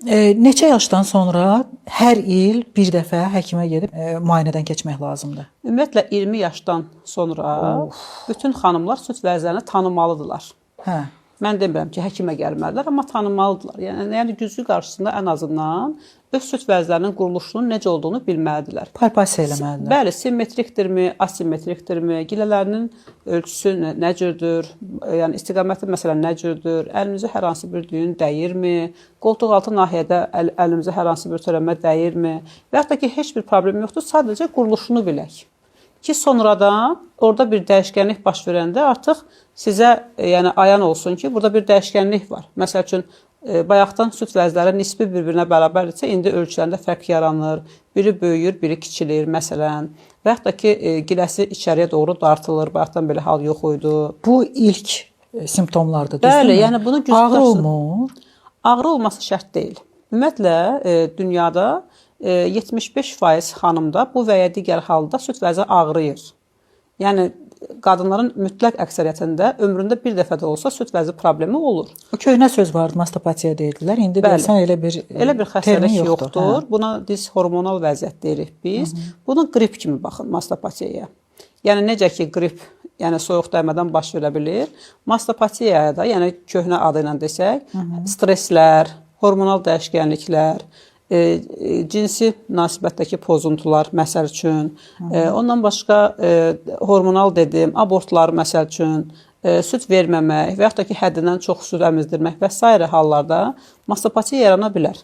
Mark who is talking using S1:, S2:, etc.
S1: Neçə yaşdan sonra hər il bir dəfə həkimə gedib müayinədən keçmək lazımdır?
S2: Ümumiyyətlə 20 yaşdan sonra bütün xanımlar süd vəzlərini tanımalıdırlar.
S1: Hə.
S2: Mən demirəm ki, həkimə gəlməlidirlər, amma tanımalıdırlar. Yəni güzgü qarşısında ən azından öz süd vəzlərinin quruluşunun necə olduğunu bilməlidirlər.
S1: Palpasiya eləməlidirlər.
S2: Bəli, simmetrikdirmi, asimmetrikdirmi, gilələrinin ölçüsü nə cürdür, yəni istiqaməti məsələn nə cürdür, əlimizə hər hansı bir düyün dəyirmi, qoltuq altı nahiyədə əlimizə hər hansı bir törəmə dəyirmi və yaxud da ki, heç bir problem yoxdur, sadəcə quruluşunu bilək. Ki sonradan orada bir dəyişkənlik baş verəndə artıq sizə yəni ayan olsun ki, burada bir dəyişkənlik var. Məsəl üçün, bayaqdan süd vəzləri nisbi bir-birinə bərabərdirsə, indi ölçülərində fərq yaranır. Biri böyüyür, biri kiçilir, məsələn. Və yaxud da ki, giləsi içəriyə doğru dartılır, bayaqdan belə hal yox idi.
S1: Bu ilk simptomlardır,
S2: düzdürmü? Bəli, yəni bunu
S1: ağrı olmur.
S2: Ağrı olması şərt deyil. Ümumiyyətlə, dünyada 75% xanımda bu və ya digər halda süd vəzi ağrıyır. Yəni, qadınların mütləq əksəriyyətində ömründə bir dəfə də olsa süd vəzi problemi olur.
S1: O köhnə söz vardı, mastopatiya deyirdilər. İndi bilsən elə bir
S2: xəstəlik yoxdur. Buna biz hormonal vəziyyət deyirik biz. Bunu qrip kimi baxın mastopatiyaya. Yəni necə ki qrip, yəni soyuq dəymədən baş verə bilir. Mastopatiyaya da, yəni köhnə adı ilə desək, stresslər, hormonal dəyişkənliklər, cinsi münasibətdəki pozuntular məsəl üçün, ondan başqa hormonal dedim, abortlar məsəl üçün, süd verməmək və yaxud da ki, həddindən çox süd əmizdirmək və s. hallarda mastopatiya yarana bilər.